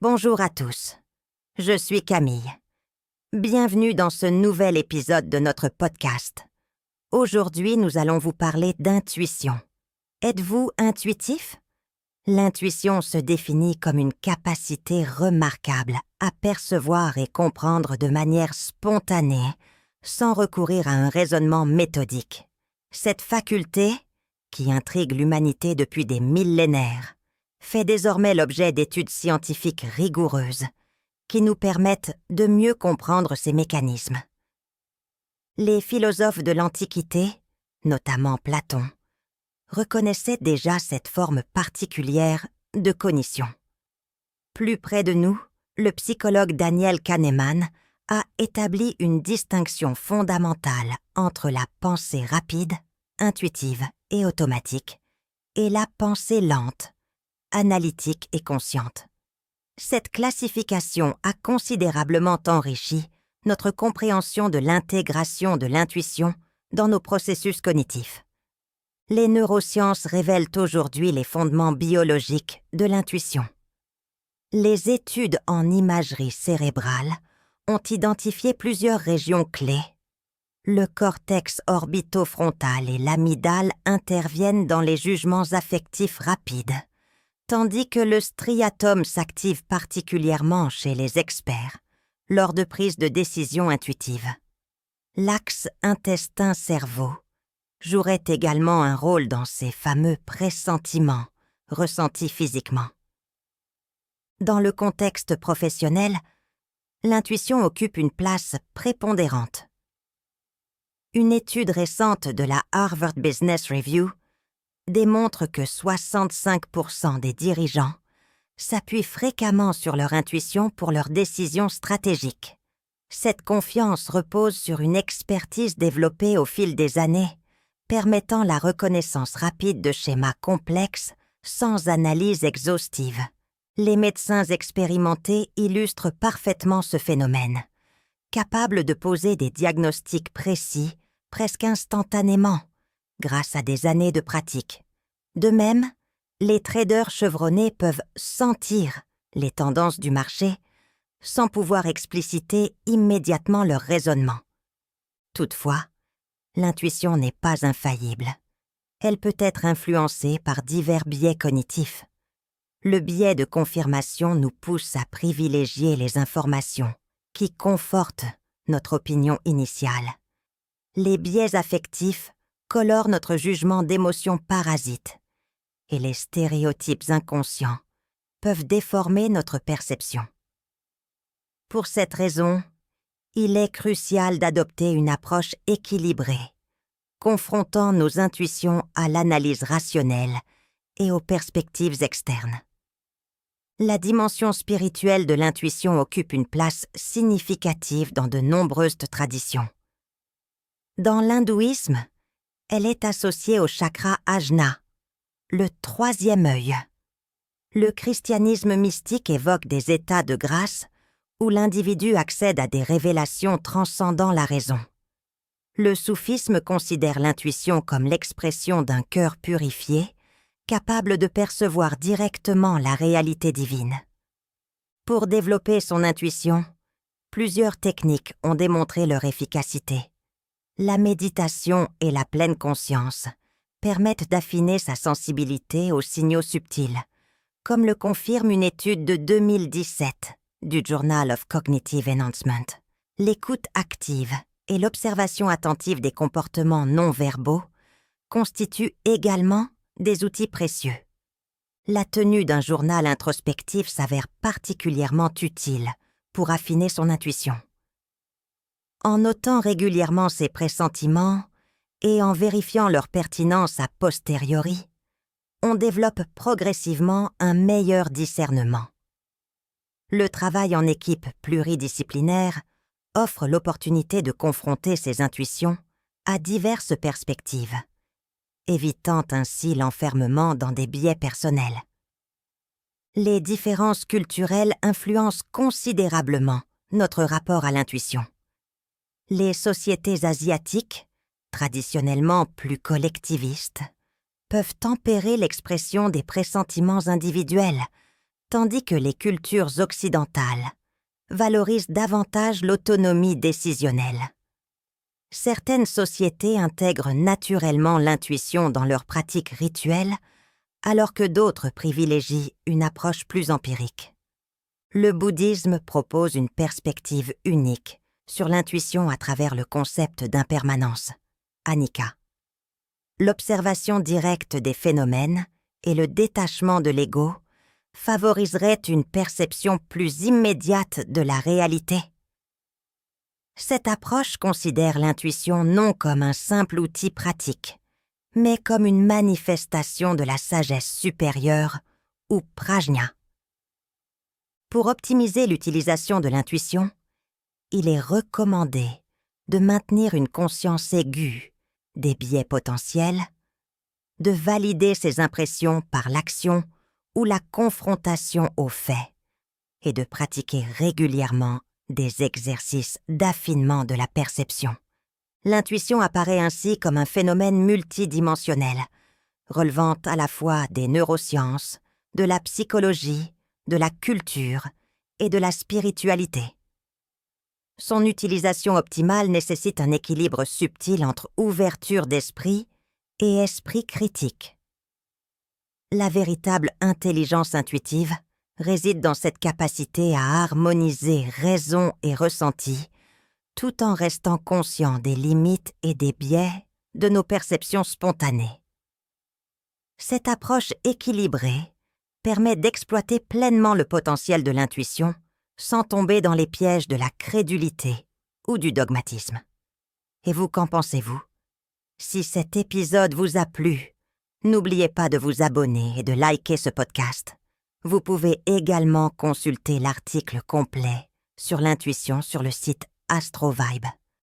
Bonjour à tous, je suis Camille. Bienvenue dans ce nouvel épisode de notre podcast. Aujourd'hui, nous allons vous parler d'intuition. Êtes-vous intuitif? L'intuition se définit comme une capacité remarquable à percevoir et comprendre de manière spontanée, sans recourir à un raisonnement méthodique. Cette faculté, qui intrigue l'humanité depuis des millénaires, fait désormais l'objet d'études scientifiques rigoureuses qui nous permettent de mieux comprendre ces mécanismes. Les philosophes de l'Antiquité, notamment Platon, reconnaissaient déjà cette forme particulière de cognition. Plus près de nous, le psychologue Daniel Kahneman a établi une distinction fondamentale entre la pensée rapide, intuitive et automatique, et la pensée lente, analytique et consciente. Cette classification a considérablement enrichi notre compréhension de l'intégration de l'intuition dans nos processus cognitifs. Les neurosciences révèlent aujourd'hui les fondements biologiques de l'intuition. Les études en imagerie cérébrale ont identifié plusieurs régions clés. Le cortex orbitofrontal et l'amygdale interviennent dans les jugements affectifs rapides, tandis que le striatum s'active particulièrement chez les experts lors de prises de décision intuitives. L'axe intestin-cerveau jouerait également un rôle dans ces fameux pressentiments ressentis physiquement. Dans le contexte professionnel, l'intuition occupe une place prépondérante. Une étude récente de la Harvard Business Review démontre que 65% des dirigeants s'appuient fréquemment sur leur intuition pour leurs décisions stratégiques. Cette confiance repose sur une expertise développée au fil des années, permettant la reconnaissance rapide de schémas complexes sans analyse exhaustive. Les médecins expérimentés illustrent parfaitement ce phénomène, capables de poser des diagnostics précis presque instantanément, grâce à des années de pratique. De même, les traders chevronnés peuvent sentir les tendances du marché sans pouvoir expliciter immédiatement leur raisonnement. Toutefois, l'intuition n'est pas infaillible. Elle peut être influencée par divers biais cognitifs. Le biais de confirmation nous pousse à privilégier les informations qui confortent notre opinion initiale. Les biais affectifs colorent notre jugement d'émotions parasites et les stéréotypes inconscients peuvent déformer notre perception. Pour cette raison, il est crucial d'adopter une approche équilibrée, confrontant nos intuitions à l'analyse rationnelle et aux perspectives externes. La dimension spirituelle de l'intuition occupe une place significative dans de nombreuses traditions. Dans l'hindouisme, elle est associée au chakra Ajna, le troisième œil. Le christianisme mystique évoque des états de grâce où l'individu accède à des révélations transcendant la raison. Le soufisme considère l'intuition comme l'expression d'un cœur purifié, capable de percevoir directement la réalité divine. Pour développer son intuition, plusieurs techniques ont démontré leur efficacité. La méditation et la pleine conscience permettent d'affiner sa sensibilité aux signaux subtils, comme le confirme une étude de 2017 du Journal of Cognitive Enhancement. L'écoute active et l'observation attentive des comportements non-verbaux constituent également des outils précieux. La tenue d'un journal introspectif s'avère particulièrement utile pour affiner son intuition. En notant régulièrement ses pressentiments et en vérifiant leur pertinence a posteriori, on développe progressivement un meilleur discernement. Le travail en équipe pluridisciplinaire offre l'opportunité de confronter ses intuitions à diverses perspectives, évitant ainsi l'enfermement dans des biais personnels. Les différences culturelles influencent considérablement notre rapport à l'intuition. Les sociétés asiatiques, traditionnellement plus collectivistes, peuvent tempérer l'expression des pressentiments individuels, tandis que les cultures occidentales valorisent davantage l'autonomie décisionnelle. Certaines sociétés intègrent naturellement l'intuition dans leurs pratiques rituelles, alors que d'autres privilégient une approche plus empirique. Le bouddhisme propose une perspective unique sur l'intuition à travers le concept d'impermanence, anicca. L'observation directe des phénomènes et le détachement de l'ego favoriseraient une perception plus immédiate de la réalité. Cette approche considère l'intuition non comme un simple outil pratique, mais comme une manifestation de la sagesse supérieure ou prajna. Pour optimiser l'utilisation de l'intuition, il est recommandé de maintenir une conscience aiguë des biais potentiels, de valider ses impressions par l'action ou la confrontation aux faits et de pratiquer régulièrement des exercices d'affinement de la perception. L'intuition apparaît ainsi comme un phénomène multidimensionnel, relevant à la fois des neurosciences, de la psychologie, de la culture et de la spiritualité. Son utilisation optimale nécessite un équilibre subtil entre ouverture d'esprit et esprit critique. La véritable intelligence intuitive réside dans cette capacité à harmoniser raison et ressenti, tout en restant conscient des limites et des biais de nos perceptions spontanées. Cette approche équilibrée permet d'exploiter pleinement le potentiel de l'intuition sans tomber dans les pièges de la crédulité ou du dogmatisme. Et vous, qu'en pensez-vous? Si cet épisode vous a plu, n'oubliez pas de vous abonner et de liker ce podcast. Vous pouvez également consulter l'article complet sur l'intuition sur le site AstroVibe.